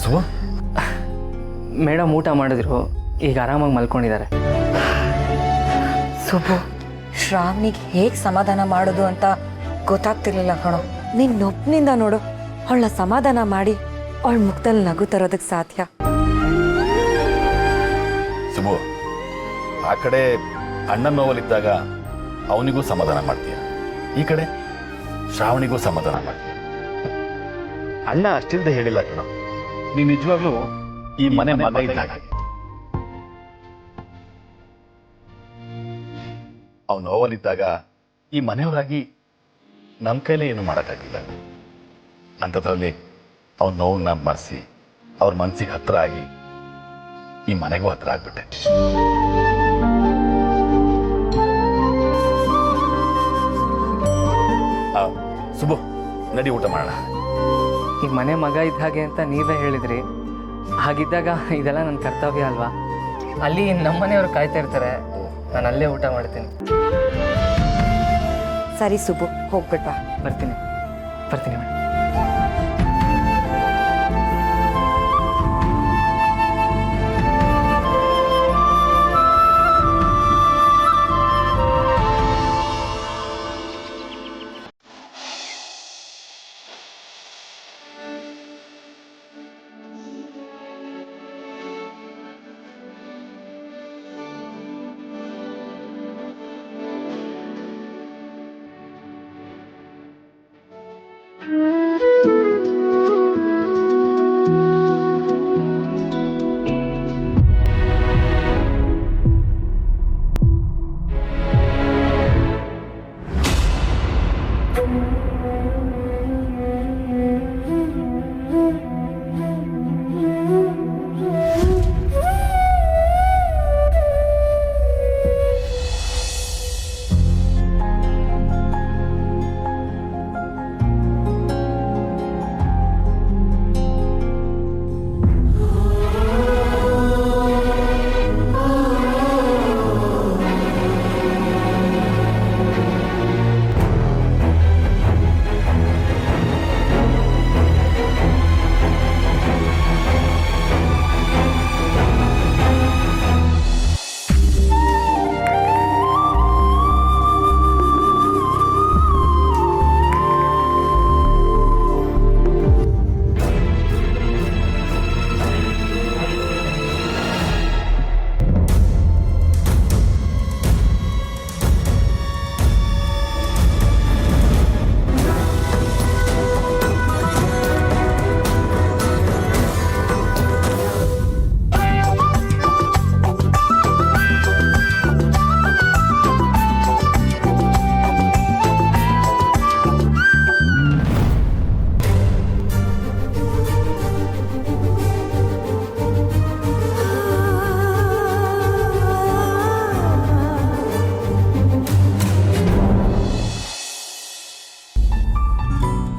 Subbu, madam ಊಟ ಮಾಡಿದ್ರು, ಈಗ ಆರಾಮಾಗಿ ಮಲ್ಕೊಂಡಿದ್ದಾರೆ. ಸುಬ್ಬು, ಶ್ರಾವಣಿಗೆ ಹೇಗೆ ಸಮಾಧಾನ ಮಾಡೋದು ಅಂತ ಗೊತ್ತಾಗ್ತಿರ್ಲಿಲ್ಲ ಕಣೋ. ನಿನ್ನೊಬ್ಬನಿಂದ ನೋಡು ಅವಳ ಸಮಾಧಾನ ಮಾಡಿ ಅವಳ ಮುಖದಲ್ಲಿ ನಗು ತರೋದಕ್ಕೆ ಸಾಧ್ಯ. ಸುಬು, ಆ ಕಡೆ ಅಣ್ಣನ ನೋವಲ್ಲಿದ್ದಾಗ ಅವನಿಗೂ ಸಮಾಧಾನ ಮಾಡ್ತೀಯ, ಈ ಕಡೆ ಶ್ರಾವಣಿಗೂ ಸಮಾಧಾನ ಮಾಡ್ತೀಯ. ಅಣ್ಣ ಅಷ್ಟಿಲ್ದೆ ಹೇಳಿಲ್ಲ ಕಣ, ನೀನು ನಿಜವಾಗ್ಲೂ ಈ ಮನೆ ಮಗ ಇದ್ದಾಗ. ಅವ್ನು ನೋವಲ್ಲಿದ್ದಾಗ ಈ ಮನೆಯವರಾಗಿ ನಮ್ಮ ಕೈಲೇ ಏನು ಮಾಡೋಕ್ಕಾಗಿಲ್ಲ. ಅಂಥದ್ರಲ್ಲಿ ಅವ್ನ ನೋವನ್ನ ಮರೆಸಿ ಅವ್ರ ಮನಸ್ಸಿಗೆ ಹತ್ರ ಆಗಿ ಈ ಮನೆಗೂ ಹತ್ರ ಆಗ್ಬಿಟ್ಟೆ. ಸುಬು, ನಡಿ ಊಟ ಮಾಡೋಣ. ಈಗ ಮನೆ ಮಗ ಇದ್ದ ಹಾಗೆ ಅಂತ ನೀವೇ ಹೇಳಿದ್ರಿ. ಹಾಗಿದ್ದಾಗ ಇದೆಲ್ಲ ನನ್ನ ಕರ್ತವ್ಯ ಅಲ್ವಾ? ಅಲ್ಲಿ ನಮ್ಮನೆಯವರು ಕಾಯ್ತಾ ಇರ್ತಾರೆ, ನಾನು ಅಲ್ಲೇ ಊಟ ಮಾಡ್ತೀನಿ. ಸರಿ ಸುಬ್ಬು, ಹೋಗ್ಬಿಟ್ವಾ. ಬರ್ತೀನಿ ಬರ್ತೀನಿ ಮೇಡಮ್.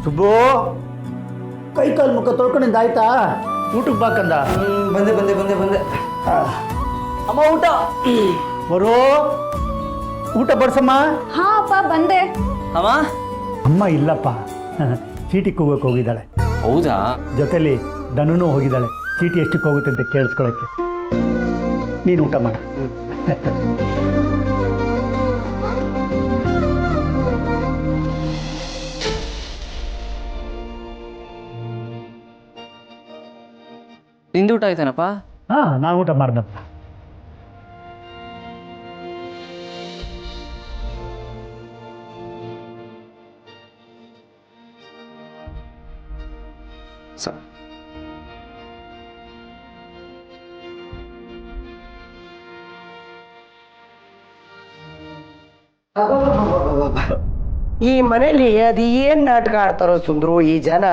ಸುಬ್ಬು, ಕೈ ಕಾಲು ಮುಖ ತೊಳ್ಕೊಂಡಿಂದ ಆಯ್ತಾ? ಊಟಕ್ಕೆ ಬಾಕಂದ. ಬಂದೆ ಬಂದೆ ಬಂದೆ ಬಂದೆ. ಅಮ್ಮ ಊಟ ಬರೋ, ಊಟ ಬಡ್ಸಮ್ಮ. ಹಾ ಅಪ್ಪ ಬಂದೆ. ಅಮ್ಮ ಅಮ್ಮ ಇಲ್ಲಪ್ಪ, ಚೀಟಿ ಕೂಗಕ್ಕೆ ಹೋಗಿದ್ದಾಳೆ. ಹೌದಾ? ಜೊತೆಲಿ ದನೂ ಹೋಗಿದ್ದಾಳೆ, ಚೀಟಿ ಎಷ್ಟಕ್ಕೆ ಹೋಗುತ್ತೆ ಅಂತ ಕೇಳಿಸ್ಕೊಳಕ್ಕೆ. ನೀನು ಊಟ ಮಾಡ. ನಿಂದು ಊಟ ಆಯ್ತೇನಪ್ಪ? ಹಾಂ, ನಾನು ಊಟ ಮಾಡ್ದಪ್ಪ. ಈ ಮನೇಲಿ ಅದು ಏನ್ ನಾಟಕ ಆಡ್ತಾರೋ ಸುಂದ್ರು ಈ ಜನ.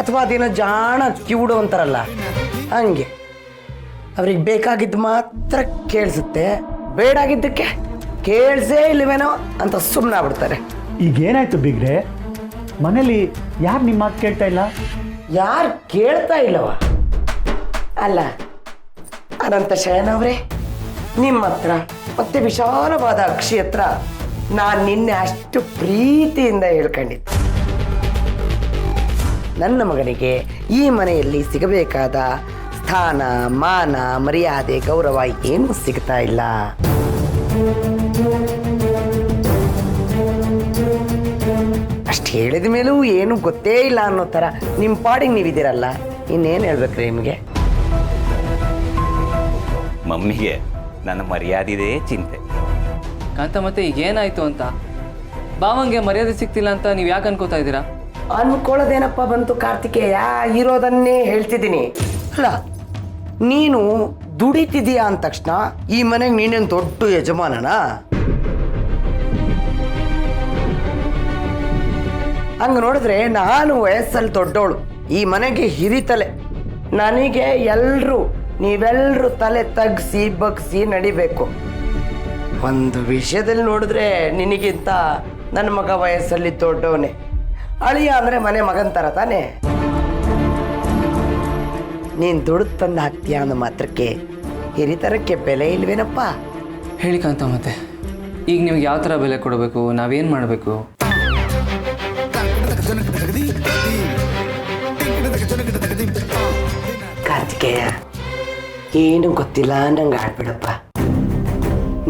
ಅಥವಾ ಅದೇನೋ ಜಾಣ ಕಿವುಡು ಅಂತಾರಲ್ಲ ಹಂಗೆ. ಅವ್ರಿಗೆ ಬೇಕಾಗಿದ್ದು ಮಾತ್ರ ಕೇಳಿಸುತ್ತೆ, ಬೇಡಾಗಿದ್ದಕ್ಕೆ ಕೇಳಿಸೇ ಇಲ್ಲವೇನೋ ಅಂತ ಸುಮ್ಮನಾಗ್ಬಿಡ್ತಾರೆ. ಈಗೇನಾಯ್ತು ಬಿಗ್ರೆ? ಮನೇಲಿ ಯಾರು ನಿಮ್ಮ ಮಾತು ಕೇಳ್ತಾ ಇಲ್ಲ? ಯಾರು ಕೇಳ್ತಾ ಇಲ್ಲವ? ಅಲ್ಲ ಅನಂತ ಶಯನವ್ರೆ, ನಿಮ್ಮ ಹತ್ರ ಮತ್ತೆ ವಿಶಾಲವಾದ ಅಕ್ಷಿ ಹತ್ರ ನಾನು ನಿನ್ನೆ ಅಷ್ಟು ಪ್ರೀತಿಯಿಂದ ಹೇಳ್ಕೊಂಡಿದ್ದೆ. ನನ್ನ ಮಗನಿಗೆ ಈ ಮನೆಯಲ್ಲಿ ಸಿಗಬೇಕಾದ ಸ್ಥಾನ, ಮಾನ, ಮರ್ಯಾದೆ, ಗೌರವ ಏನೂ ಸಿಗ್ತಾ ಇಲ್ಲ. ಅಷ್ಟು ಹೇಳಿದ ಮೇಲೂ ಏನು ಗೊತ್ತೇ ಇಲ್ಲ ಅನ್ನೋ ಥರ ನಿಮ್ಮ ಪಾಡಿಗೆ ನೀವಿದ್ದೀರಲ್ಲ, ಇನ್ನೇನು ಹೇಳ್ಬೇಕ್ರಿ ನಿಮಗೆ? ಮಮ್ಮಿಗೆ ನನ್ನ ಮರ್ಯಾದಿದೇ ಚಿಂತೆ. ಕಾಂತ ಮತ್ತೆ ಈಗೇನಾಯ್ತು ಅಂತ? ಬಾವಂಗೆ ಮರ್ಯಾದೆ ಸಿಗ್ತಿಲ್ಲ ಅಂತ ನೀವು ಯಾಕೆ ಅನ್ಕೋತಾ ಇದ್ದೀರಾ? ಅನ್ಕೊಳ್ಳೋದೇನಪ್ಪ ಬಂತು ಕಾರ್ತಿಕೇಯ, ಇರೋದನ್ನೇ ಹೇಳ್ತಿದ್ದೀನಿ. ಅಲ್ಲ, ನೀನು ದುಡಿತಿದೀಯಾ ಅಂದ ತಕ್ಷಣ ಈ ಮನೆಗೆ ನೀನೇನು ದೊಡ್ಡ ಯಜಮಾನನ? ಹಂಗೆ ನೋಡಿದ್ರೆ ನಾನು ವಯಸ್ಸಲ್ಲಿ ದೊಡ್ಡವಳು, ಈ ಮನೆಗೆ ಹಿರಿತಲೆ. ನನಗೆ ನೀವೆಲ್ಲರೂ ತಲೆ ತಗ್ಸಿ ಬಗ್ಸಿ ನಡಿಬೇಕು. ಒಂದು ವಿಷಯದಲ್ಲಿ ನೋಡಿದ್ರೆ ನಿನಗಿಂತ ನನ್ನ ಮಗ ವಯಸ್ಸಲ್ಲಿ ದೊಡ್ಡವನೇ. ಅಳಿಯ ಅಂದರೆ ಮನೆ ಮಗನ ಥರ ತಾನೆ. ನೀನು ದುಡ್ಡು ತಂದು ಹಾಕ್ತೀಯ ಅನ್ನೋ ಮಾತ್ರಕ್ಕೆ ಹಿರಿತರಕ್ಕೆ ಬೆಲೆ ಇಲ್ವೇನಪ್ಪ? ಹೇಳಿ ಕಾಂತ ಮತ್ತೆ, ಈಗ ನಿಮ್ಗೆ ಯಾವ ಥರ ಬೆಲೆ ಕೊಡಬೇಕು? ನಾವೇನು ಮಾಡಬೇಕು? ಕಾರ್ತಿಕೇಯ, ಏನು ಗೊತ್ತಿಲ್ಲ ನಂಗೆ ಆಡ್ಬಿಡಪ್ಪ.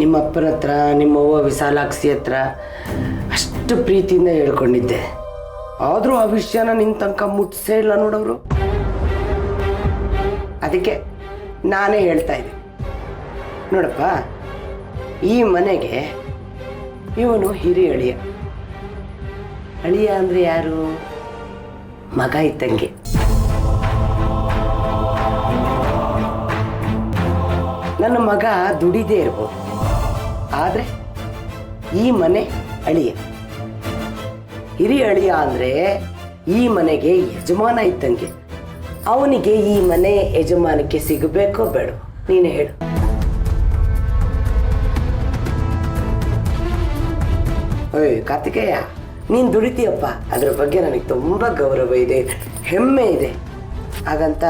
ನಿಮ್ಮ ಅಪ್ಪನ ಹತ್ರ, ನಿಮ್ಮವ್ವ ವಿಶಾಲಾಕ್ಷಿ ಹತ್ರ ಅಷ್ಟು ಪ್ರೀತಿಯಿಂದ ಹೇಳ್ಕೊಂಡಿದ್ದೆ. ಆದರೂ ಆ ವಿಷಯನ ನಿನ್ನ ತನಕ ಮುಟ್ಸೇ ಇಲ್ಲ ನೋಡೋರು. ಅದಕ್ಕೆ ನಾನೇ ಹೇಳ್ತಾ ಇದ್ದೆ, ನೋಡಪ್ಪ, ಈ ಮನೆಗೆ ಇವನು ಹಿರಿಯ ಅಳಿಯ. ಅಳಿಯ ಅಂದರೆ ಯಾರು? ಮಗ ಇದ್ದಂಗೆ. ನನ್ನ ಮಗ ದುಡಿದೇ ಇರ್ಬೋದು, ಆದರೆ ಈ ಮನೆ ಅಳಿಯ. ಹಿರಿಯ ಅಳಿಯ ಅಂದರೆ ಈ ಮನೆಗೆ ಯಜಮಾನ ಇದ್ದಂಗೆ. ಅವನಿಗೆ ಈ ಮನೆ ಯಜಮಾನಕ್ಕೆ ಸಿಗಬೇಕೋ ಬೇಡ, ನೀನು ಹೇಳು. ಓಯ್ ಕಾರ್ತಿಕೇಯ, ನೀನು ದುಡಿತೀಯಪ್ಪ, ಅದ್ರ ಬಗ್ಗೆ ನನಗೆ ತುಂಬ ಗೌರವ ಇದೆ, ಹೆಮ್ಮೆ ಇದೆ. ಹಾಗಂತ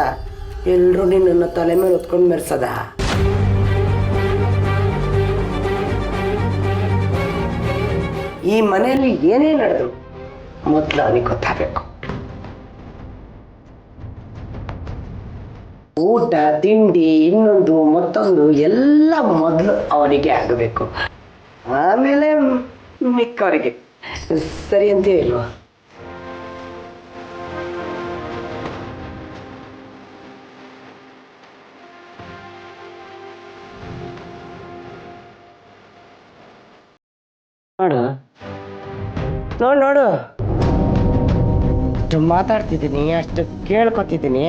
ಎಲ್ಲರೂ ನಿನ್ನನ್ನು ತಲೆ ಮೇಲೆ ಹೊತ್ಕೊಂಡು ಮೆರೆಸದ? ಈ ಮನೆಯಲ್ಲಿ ಏನೇ ನಡೆದ್ರು ಮೊದಲು ಅವನಿಗೆ ಗೊತ್ತಾಗಬೇಕು. ಊಟ ತಿಂಡಿ ಇನ್ನೊಂದು ಮತ್ತೊಂದು ಎಲ್ಲ ಮೊದಲು ಅವನಿಗೆ ಆಗಬೇಕು, ಆಮೇಲೆ ಮಿಕ್ಕವರಿಗೆ. ಸರಿ ಅಂತ ಹೇಳುವ. ನೋಡು ಅಷ್ಟು ಮಾತಾಡ್ತಿದ್ದೀನಿ, ಅಷ್ಟು ಕೇಳ್ಕೊತಿದ್ದೀನಿ,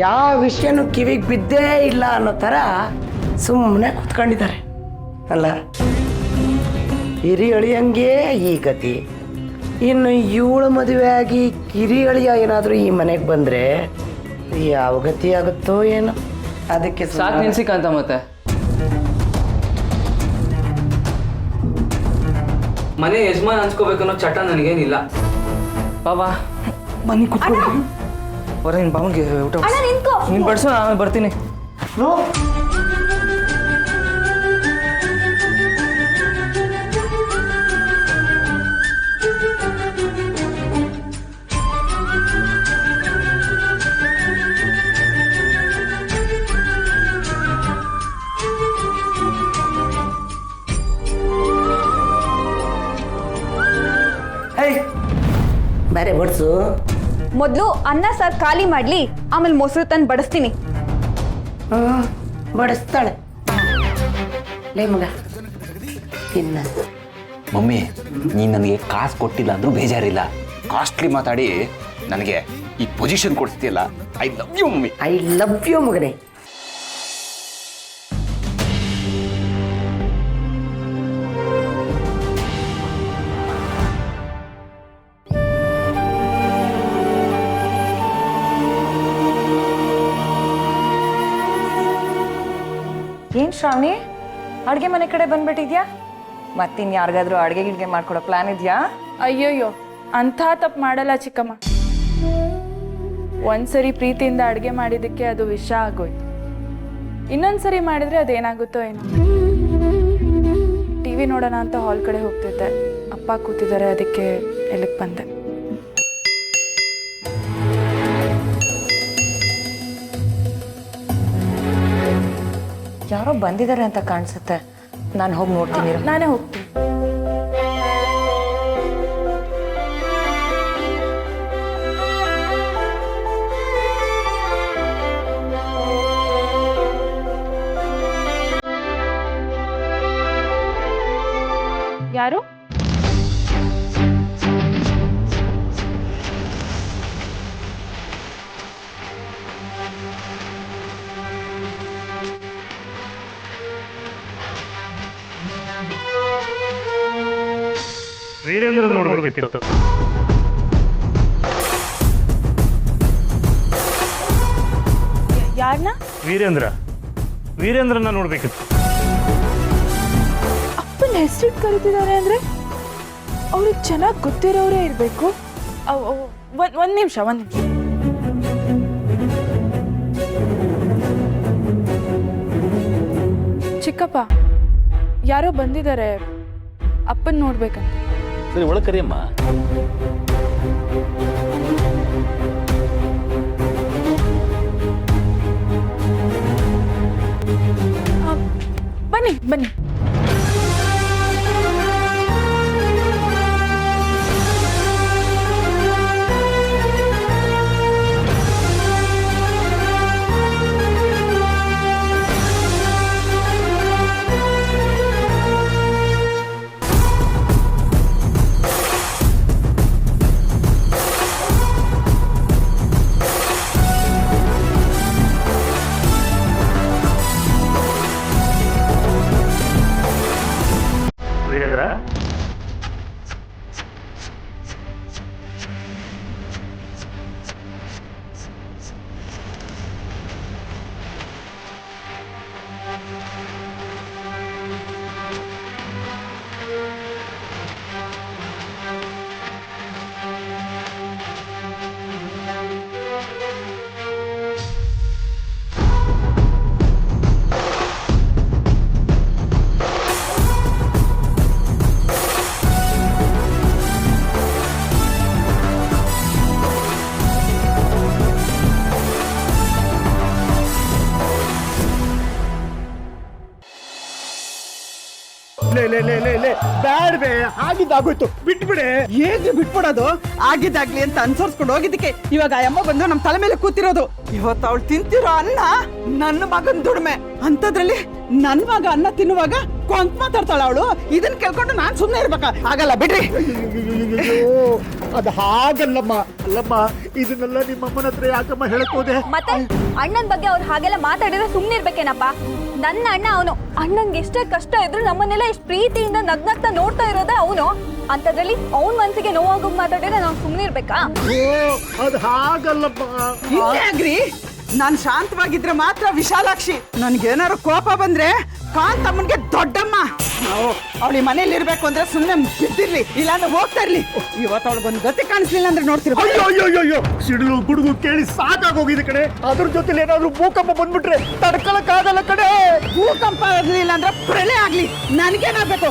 ಯಾವ ವಿಷಯನೂ ಕಿವಿಗೆ ಬಿದ್ದೇ ಇಲ್ಲ ಅನ್ನೋ ಥರ ಸುಮ್ಮನೆ ಕೂತ್ಕೊಂಡಿದ್ದಾರೆ ಅಲ್ಲ. ಹಿರಿಯಳಿಯಂಗೆ ಈ ಗತಿ. ಇನ್ನು ಇವಳು ಮದುವೆ ಆಗಿ ಕಿರಿಯಳಿಯ ಏನಾದರೂ ಈ ಮನೆಗೆ ಬಂದರೆ ಯಾವ ಗತಿ ಆಗುತ್ತೋ ಏನೋ. ಅದಕ್ಕೆ ಸಾಕು ನಿಲ್ಸಿ ಕಾಂತ ಮತ್ತೆ. ಮನೆ ಯಜಮಾನ ಹಂಚ್ಕೋಬೇಕು ಅನ್ನೋ ಚಟ ನನಗೇನಿಲ್ಲ. ಬಾಬಾ ಬನ್ನಿ ಕುತ್ಕೊಳ್ಳಿ. ಹೊರ ನಿನ್ನ ಬಾವಂಗೆ ಊಟ ನೀನು ಬಡಿಸು, ನಾನು ಬರ್ತೀನಿ. ಬೇರೆ ಬಡ್ಸು. ಮೊದಲು ಅನ್ನ ಸಾರು ಖಾಲಿ ಮಾಡ್ಲಿ, ಆಮೇಲೆ ಮೊಸರು ತಂದು ಬಡಿಸ್ತೀನಿ. ಬಡಿಸ್ತಾಳೆ. ಲೇ ಮಗ ತಿನ್ನ. ಮಮ್ಮಿ, ನೀನು ನನಗೆ ಕಾಸು ಕೊಟ್ಟಿಲ್ಲ ಅಂದ್ರೂ ಬೇಜಾರಿಲ್ಲ. ಕಾಸ್ಟ್ಲಿ ಮಾತಾಡಿ ನನಗೆ ಈ ಪೊಸಿಷನ್ ಕೊಡ್ತೀಯಲ್ಲ, I love you mummy. I love you ಮಗನೇ. ಏನ್ ಶ್ರಾವಣಿ, ಅಡ್ಗೆ ಮನೆ ಕಡೆ ಬಂದ್ಬಿಟ್ಟಿದ್ಯಾ? ಮತ್ತಿನ್ ಯಾರಿಗಾದ್ರೂ ಅಡ್ಗೆ ಗಿಡ್ಗೆ ಮಾಡ್ಕೊಡೋ ಪ್ಲಾನ್ ಇದೆಯಾ? ಅಯ್ಯೋಯ್ಯೋ, ಅಂಥ ತಪ್ಪು ಮಾಡಲ್ಲ ಚಿಕ್ಕಮ್ಮ. ಒಂದ್ಸರಿ ಪ್ರೀತಿಯಿಂದ ಅಡುಗೆ ಮಾಡಿದ್ದಕ್ಕೆ ಅದು ವಿಷ ಆಗೋಯ್ತು. ಇನ್ನೊಂದ್ಸರಿ ಮಾಡಿದ್ರೆ ಅದೇನಾಗುತ್ತೋ ಏನೋ. TV ವಿ ನೋಡೋಣ ಅಂತ ಹಾಲ್ ಕಡೆ ಹೋಗ್ತಿದ್ದೆ. ಅಪ್ಪ ಕೂತಿದ್ದಾರೆ, ಅದಕ್ಕೆ ಇಲ್ಲಿಗೆ ಬಂದೆ. ಯಾರೋ ಬಂದಿದ್ದಾರೆ ಅಂತ ಕಾಣಿಸುತ್ತೆ. ನಾನು ಹೋಗಿ ನೋಡ್ತೀನಿ. ನಾನೇ ಹೋಗ್ತೀನಿ. ಯಾರು? ವೀರೇಂದ್ರ ನೋಡ್ಬೇಕಿತ್ತು. ಯಾರನ್ನ? ವೀರೇಂದ್ರನ ನೋಡ್ಬೇಕಿತ್ತು. ಅಪ್ಪನ ಹೆಸರಿಟ್ಟು ಕರಿತಿದ್ದಾರೆ ಅಂದ್ರೆ ಅವ್ರಿಗೆ ಚೆನ್ನಾಗಿ ಗೊತ್ತಿರೋರೇ ಇರಬೇಕು. ಒಂದು ನಿಮಿಷ. ಚಿಕ್ಕಪ್ಪ, ಯಾರೋ ಬಂದಿದ್ದಾರೆ, ಅಪ್ಪನ ನೋಡ್ಬೇಕಂತ. ಸರಿ, ಒಳಗೆ ಕರಿಯಮ್ಮ. ಬನ್ನಿ ಬನ್ನಿ. ವೀರೇಂದ್ರ, ಬ್ಯಾಡ್ಬೇ, ಆಗಿದ್ದಾಗೋಯ್ತು, ಬಿಟ್ಬಿಡೆ. ಏನ್ರಿ ಬಿಟ್ಬಿಡೋದು? ಆಗಿದ್ದಾಗ್ಲಿ ಅಂತ ಅನ್ಸರ್ಸ್ಕೊಂಡು ಹೋಗಿದ್ದಕ್ಕೆ ಇವಾಗ ಆ ಅಮ್ಮ ಬಂದು ನಮ್ಮ ತಲೆ ಮೇಲೆ ಕೂತಿರೋದು. ಇವತ್ತು ಅವಳು ತಿಂತಿರೋ ಅನ್ನ ನನ್ನ ಮಗನ್ ದುಡಿಮೆ ಅಂತದ್ರಲ್ಲಿ ನನ್ ಮಗ ಅನ್ನ ತಿನ್ನುವಾಗ ಕೊಂತ ಮಾತಾಡ್ತಾಳ ಅವಳು. ಇದನ್ನ ಕೇಳ್ಕೊಂಡು ನಾನ್ ಸುಮ್ನೆ ಇರ್ಬೇಕಾ? ಆಗಲ್ಲ ಬಿಡ್ರಿ. ಅದು ಹಾಗಲ್ಲಮ್ಮ. ಅಲ್ಲಮ್ಮ, ಇದನ್ನೆಲ್ಲ ನಿಮ್ಮಮ್ಮನ ಹತ್ರ ಯಾಕಮ್ಮ ಹೇಳಕೋದೆ? ಮತ್ತೆ ಅಣ್ಣನ್ ಬಗ್ಗೆ ಅವ್ರು ಹಾಗೆಲ್ಲ ಮಾತಾಡಿದ್ರೆ ಸುಮ್ನೆ ಇರ್ಬೇಕೇನಪ್ಪ? ನನ್ನ ಅಣ್ಣ ಅವನು. ಅಣ್ಣನ್ಗೆ ಎಷ್ಟೇ ಕಷ್ಟ ಇದ್ರು ನಮ್ಮನ್ನೆಲ್ಲ ಎಷ್ಟು ಪ್ರೀತಿಯಿಂದ ನಗ್ನಗ್ತಾ ನೋಡ್ತಾ ಇರೋದೇ ಅವನು. ಅಂತದ್ರಲ್ಲಿ ಅವನ್ ಮನ್ಸಿಗೆ ನೋವಾಗೋಗ್ ಮಾತಾಡಿದ್ರೆ ನಾವು ಸುಮ್ನೆ ಇರ್ಬೇಕಾ? ಅದು ಹಾಗಲ್ಲಮ್ಮ. ಆಗ್ರಿ, ನಾನ್ ಶಾಂತವಾಗಿದ್ರೆ ಮಾತ್ರ ವಿಶಾಲಾಕ್ಷಿ. ನನ್ಗೇನಾರು ಕೋಪ ಬಂದ್ರೆ ಕಾಂತಮ್ಮನ್ಗೆ ದೊಡ್ಡಮ್ಮ. ನಾವು ಅವಳಿ ಮನೇಲಿ ಇರ್ಬೇಕು ಅಂದ್ರೆ ಸುಮ್ನೆ ಬಿದ್ದಿರ್ಲಿ, ಇಲ್ಲಾಂದ್ರೆ ಹೋಗ್ತಾ ಇರ್ಲಿ. ಇವತ್ತು ಅವಳಿಗೊಂದು ಗತಿ ಕಾಣಿಸ್ಲಿಲ್ಲ ಅಂದ್ರೆ ನೋಡ್ತಿರ್ಬೇಕು. ಅಯ್ಯೋ, ಸಿಡಿಲು ಗುಡುಗು ಕೇಳಿ ಸಾಕಾಗೋಗಿದೆ ಕಡೆ. ಅದ್ರ ಜೊತೆಲಿ ಏನಾದ್ರು ಭೂಕಂಪ ಬಂದ್ಬಿಟ್ರೆ ತಡ್ಕೊಳಕ್ ಆಗಲ್ಲ ಕಡೆ. ಭೂಕಂಪ ಆಗ್ಲಿಲ್ಲ ಅಂದ್ರೆ ಪ್ರಳಯ ಆಗ್ಲಿ, ನನ್ಗೇನಾಗ್ಬೇಕು?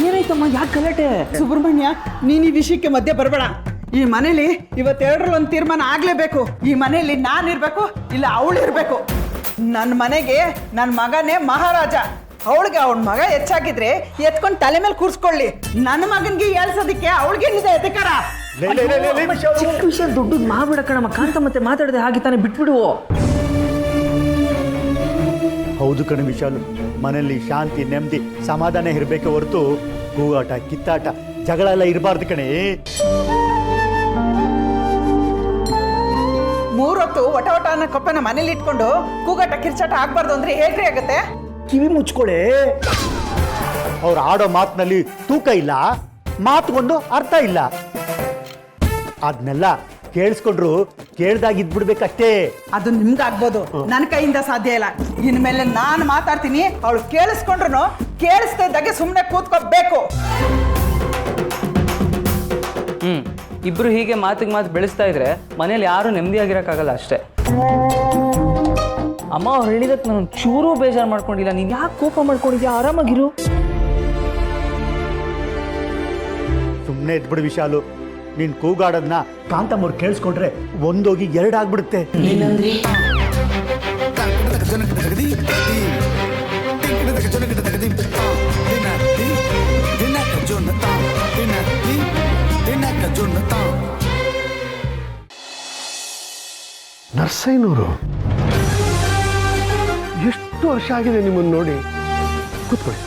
ಏನಾಯ್ತಮ್ಮ? ಯಾಕೆ ಗಲಾಟೆ? ಸುಬ್ರಹ್ಮಣ್ಯ, ನೀನ್ ಈ ವಿಷಯಕ್ಕೆ ಮಧ್ಯೆ ಬರಬೇಡ. ಈ ಮನೇಲಿ ಇವತ್ತೆರಡರಲ್ಲಿ ಒಂದು ತೀರ್ಮಾನ ಆಗ್ಲೇಬೇಕು. ಈ ಮನೇಲಿ ನಾನ್ ಇರ್ಬೇಕು, ಇಲ್ಲ ಅವಳು ಇರ್ಬೇಕು. ನನ್ನ ಮನೆಗೆ ನನ್ನ ಮಗನೇ ಮಹಾರಾಜ. ಅವಳಿಗೆ ಅವಳ ಮಗ ಹೆಚ್ಚಾಗಿದ್ರೆ ಎತ್ಕೊಂಡು ತಲೆ ಮೇಲೆ ಕೂರ್ಸ್ಕೊಳ್ಳಿ. ನನ್ನ ಮಗನ್ಗೆ ಹೇಳ್ಸೋದಿಕ್ಕೆ ಅವಳಿಗೇನಿದೆ ಅಧಿಕಾರ? ಚಿಕ್ಕ ವಿಷಯ ದೊಡ್ಡದು ಮಾಡ್ಬಿಡ ಕಣಮ್ಮ. ಕಾಂತ ಮತ್ತೆ ಮಾತಾಡದೆ ಹಾಗೆ ತಾನೇ ಬಿಟ್ಬಿಡು. ಹೌದು ಕಣ ವಿಶಾಲು, ಮನೆಯಲ್ಲಿ ಶಾಂತಿ, ನೆಮ್ಮದಿ, ಸಮಾಧಾನ ಇರಬೇಕೆ ಹೊರತು ಕೂಗಾಟ, ಕಿತ್ತಾಟ, ಜಗಳ ಎಲ್ಲ ಇರಬಾರ್ದು ಕಣೆ. ಮೂರೊತ್ತು ಒಟ ಒಟ ಅನ್ನೋ ಕಪ್ಪನ ಮನೇಲಿ ಇಟ್ಕೊಂಡು ಕೂಗಾಟ ಕಿರ್ಚಾಟ ಆಗ್ಬಾರ್ದು ಅಂದ್ರೆ ಹೇಗ್ರಿ ಆಗತ್ತೆ? ಕಿವಿ ಮುಚ್ಕೊಳೆ. ಅವ್ರು ಆಡೋ ಮಾತಿನಲ್ಲಿ ತೂಕ ಇಲ್ಲ, ಮಾತುಗೊಂದು ಅರ್ಥ ಇಲ್ಲ. ಅದನ್ನೆಲ್ಲ ಕೇಳಿಸ್ಕೊಂಡ್ರು ಕೇಳ್ದಾಗಿದ್ಬಿಡ್ಬೇಕಷ್ಟೇ. ಅದು ನಿಮ್ಗಾಗ್ಬೋದು, ನನ್ನ ಕೈಯಿಂದ ಸಾಧ್ಯ ಇಲ್ಲ. ಇನ್ಮೇಲೆ ನಾನು ಮಾತಾಡ್ತೀನಿ, ಅವಳು ಕೇಳಿಸ್ಕೊಂಡ್ರು ಕೇಳಿಸ್ತಾ ಇದ್ದಾಗೆ ಸುಮ್ಮನೆ ಕೂತ್ಕೋಬೇಕು. ಇಬ್ರು ಹೀಗೆ ಮಾತಿಗೆ ಮಾತು ಬೆಳೆಸ್ತಾ ಇದ್ರೆ ಮನೇಲಿ ಯಾರು ನೆಮ್ಮದಿಯಾಗಿರಕ್ಕಾಗಲ್ಲ ಅಷ್ಟೇ. ಅಮ್ಮ ಅವ್ರು ಹೇಳಿದಕ್ಕೆ ನಾನು ಚೂರೂ ಬೇಜಾರು ಮಾಡ್ಕೊಂಡಿಲ್ಲ. ನೀನು ಯಾಕೆ ಕೋಪ ಮಾಡ್ಕೊಂಡಿದ್ಯಾ? ಆರಾಮಾಗಿರು. ಸುಮ್ಮನೆ ಎದ್ಬಿಡು ವಿಶಾಲು. ನೀನು ಕೂಗಾಡೋದನ್ನ ಕಾಂತಮ್ಮವ್ರು ಕೇಳಿಸ್ಕೊಂಡ್ರೆ ಒಂದೋಗಿ ಎರಡಾಗ್ಬಿಡುತ್ತೆ. ನರ್ಸಯ್ಯನವರು ಎಷ್ಟು ವರ್ಷ ಆಗಿದೆ ನಿಮ್ಮನ್ನು ನೋಡಿ. ಕೂತ್ಕೊಳ್ಳಿ.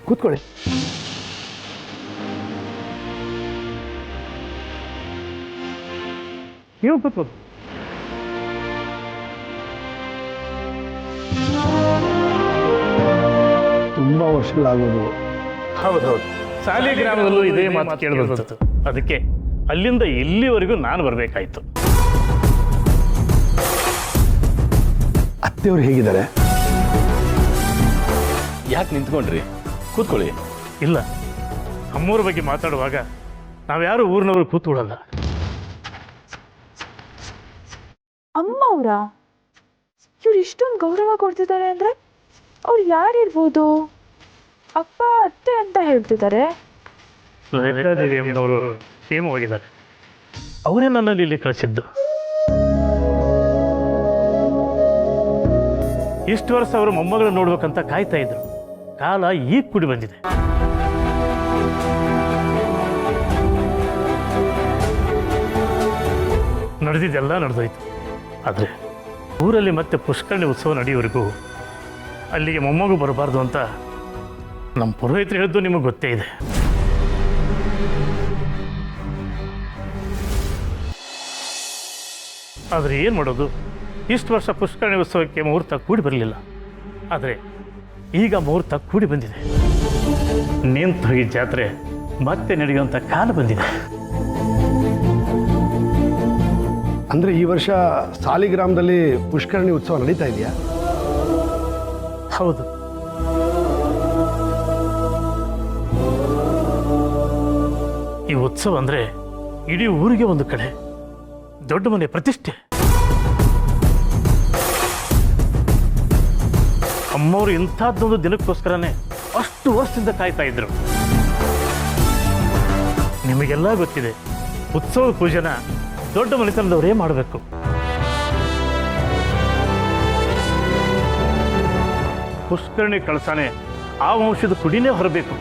ಕೂತ್ಕೊಳ್ಳಿ. ನೀವು ಕೂತ್ಕೊಳ್ಳಿ. ತುಂಬಾ ವರ್ಷಗಳಾಗೋದು. ಹೌದೌದು, ಸಾಲಿಗ್ರಾಮದಲ್ಲೂ ಇದೇ ಮಾತು ಕೇಳಿಬಂತು. ಅದಕ್ಕೆ ಅಲ್ಲಿಂದ ಇಲ್ಲಿವರೆಗೂ ನಾನು ಬರಬೇಕಾಯ್ತು. ಅತ್ತೆಯವರು ಹೇಗಿದ್ದಾರೆ? ಯಾಕೆ ನಿಂತ್ಕೊಂಡ್ರಿ? ಕೂತ್ಕೊಳ್ಳಿ. ಇಲ್ಲ, ಅಮ್ಮೂರ ಬಗ್ಗೆ ಮಾತಾಡುವಾಗ ನಾವ್ಯಾರು ಊರಿನವರು ಕೂತ್ಕೊಳ್ಳಲ್ಲ. ಅಮ್ಮವ್ರ ಇವ್ರು ಇಷ್ಟೊಂದು ಗೌರವ ಕೊಡ್ತಿದ್ದಾರೆ ಅಂದ್ರೆ ಅವ್ರು ಯಾರಿರ್ಬೋದು? ಅಪ್ಪ ಅತ್ತೆ ಅಂತ ಹೇಳ್ತಿದ್ದಾರೆ. ಲಲಿತಾದೇವಿ ಎಂಬುವರು ಸೇಮ್ ಹೋಗಿದ್ದಾರೆ. ಅವರೇ ನನ್ನಲ್ಲಿ ಇಲ್ಲಿ ಕಳಿಸಿದ್ದು. ಇಷ್ಟು ವರ್ಷ ಅವರು ಮೊಮ್ಮಗಳನ್ನ ನೋಡ್ಬೇಕಂತ ಕಾಯ್ತಾ ಇದ್ರು. ಕಾಲ ಈಗ ಕೂಡಿ ಬಂದಿದೆ. ನಡೆದಿದ್ದೆಲ್ಲ ನಡೆದೋಯ್ತು. ಆದರೆ ಊರಲ್ಲಿ ಮತ್ತೆ ಪುಷ್ಕರಣಿ ಉತ್ಸವ ನಡೆಯೋವರೆಗೂ ಅಲ್ಲಿಗೆ ಮೊಮ್ಮಗು ಬರಬಾರ್ದು ಅಂತ ನಮ್ಮ ಪುರೋಹಿತರು ಹೇಳಿದ್ದು ನಿಮಗೆ ಗೊತ್ತೇ ಇದೆ. ಆದರೆ ಏನು ಮಾಡೋದು, ಇಷ್ಟು ವರ್ಷ ಪುಷ್ಕರಣಿ ಉತ್ಸವಕ್ಕೆ ಮುಹೂರ್ತ ಕೂಡಿ ಬರಲಿಲ್ಲ. ಆದರೆ ಈಗ ಮುಹೂರ್ತ ಕೂಡಿ ಬಂದಿದೆ. ನಿಂತು ಹೋಗಿ ಜಾತ್ರೆ ಮತ್ತೆ ನಡೆಯುವಂಥ ಕಾಲ ಬಂದಿದೆ. ಅಂದ್ರೆ ಈ ವರ್ಷ ಸಾಲಿಗ್ರಾಮದಲ್ಲಿ ಪುಷ್ಕರಣಿ ಉತ್ಸವ ನಡೀತಾ ಇದೆಯಾ? ಹೌದು. ಈ ಉತ್ಸವ ಅಂದರೆ ಇಡೀ ಊರಿಗೆ ಒಂದು ಕಡೆ ದೊಡ್ಡ ಮನೆ ಪ್ರತಿಷ್ಠೆ. ಅಮ್ಮವರು ಇಂಥದ್ದೊಂದು ದಿನಕ್ಕೋಸ್ಕರನೇ ಅಷ್ಟು ವರ್ಷದಿಂದ ಕಾಯ್ತಾ ಇದ್ರು. ನಿಮಗೆಲ್ಲ ಗೊತ್ತಿದೆ, ಉತ್ಸವದ ಪೂಜೆನ ದೊಡ್ಡ ಮನೆತನದವರೇ ಮಾಡಬೇಕು. ಪುಷ್ಕರಣಿ ಕಳಸಾನೆ ಆ ವಂಶದ ಕುಡಿನೇ ಹೊರಬೇಕು.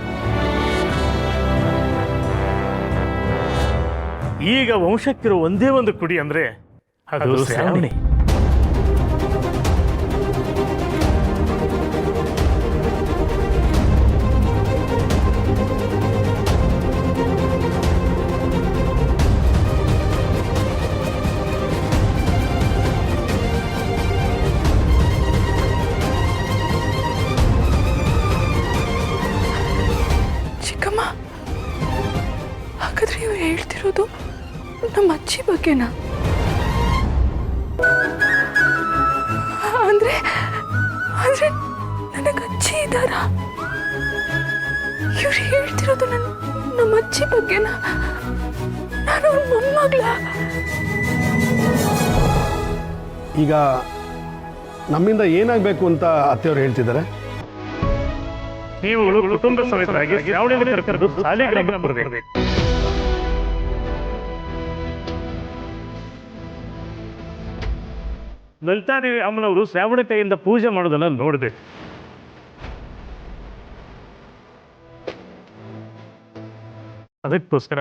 ಈಗ ವಂಶಕ್ಕಿರೋ ಒಂದೇ ಒಂದು ಕುಡಿ ಅಂದ್ರೆ ಅದು ಶ್ರಾವಣಿ. ಹಾಗಾದ್ರೆ ಇವ್ರು ಹೇಳ್ತಿರೋದು ನಮ್ಮ ಅಜ್ಜಿ ಬಗ್ಗೆನಾ? ಅಂದ್ರೆ ಅಂದ್ರೆ ನನಗೆ ಅಜ್ಜಿ ಇದ್ದಾರಾ? ಇವ್ರು ಹೇಳ್ತಿರೋದು ನಮ್ಮ ಅಜ್ಜಿ ಬಗ್ಗೆನಾ? ನಾನು ಅವ್ರ ಮೊಮ್ಮಗಳ? ಈಗ ನಮ್ಮಿಂದ ಏನಾಗಬೇಕು ಅಂತ ಅತ್ತೆಯವರು ಹೇಳ್ತಿದ್ದಾರೆ. ನೀವುಗಳು ಕುಟುಂಬ ಸಮೇತರಾಗಿ ಶ್ರಾವಣಿ ಕರೆದು ಸಾಲಿಗ್ರಾಮ ಬರಬೇಕು. ಲಲಿತಾದೇವಿ ಅಮ್ಮನವರು ಶ್ರಾವಣಿ ಕೈಯಿಂದ ಪೂಜೆ ಮಾಡೋದನ್ನ ನೋಡಬೇಕು. ಅದಕ್ಕೋಸ್ಕರ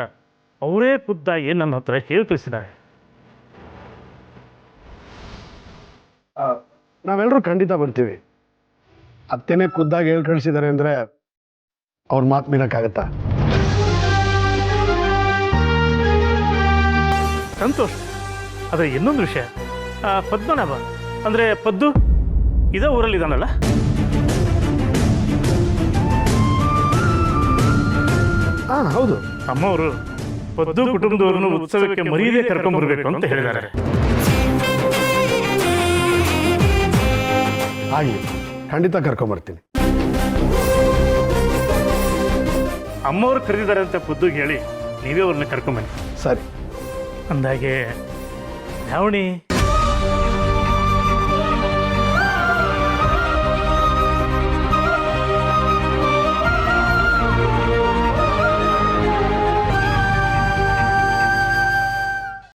ಅವರೇ ಖುದ್ದಾಗಿ ನನ್ನ ಹತ್ರ ಹೇಳಿ ಕಳಿಸಿದ್ದಾರೆ. ನಾವೆಲ್ಲರೂ ಖಂಡಿತ ಬರ್ತೀವಿ. ಅತ್ತೆನೇ ಖುದ್ದಾಗಿ ಹೇಳಿ ಕಳಿಸಿದ್ದಾರೆ ಅಂದರೆ ಅವ್ರ ಮಾತು ಮೀರಕ್ಕಾಗತ್ತಾ? ಸಂತೋಷ. ಆದರೆ ಇನ್ನೊಂದು ವಿಷಯ, ಪದ್ಮನಾಭ ಅಂದರೆ ಪದ್ದು ಇದೇ ಊರಲ್ಲಿದ್ದಾನಲ್ಲ? ಹಾಂ ಹೌದು. ಅಮ್ಮವರು ಪದ್ದು ಕುಟುಂಬದವ್ರನ್ನು ಉತ್ಸವಕ್ಕೆ ಮರೀದೇ ಕರ್ಕೊಂಡ್ಬರ್ಬೇಕು ಅಂತ ಹೇಳಿದ್ದಾರೆ. ಆಗಲಿ, ಖಂಡಿತ ಕರ್ಕೊಂಬರ್ತೀನಿ. ಅಮ್ಮವ್ರು ಕರೆದಿದ್ದಾರೆ ಅಂತ ಖುದ್ದುಗೆ ಹೇಳಿ ನೀವೇ ಅವ್ರನ್ನ ಕರ್ಕೊಂಬನ್ನಿ. ಸರಿ. ಅಂದಾಗೆ ಶ್ರಾವಣಿ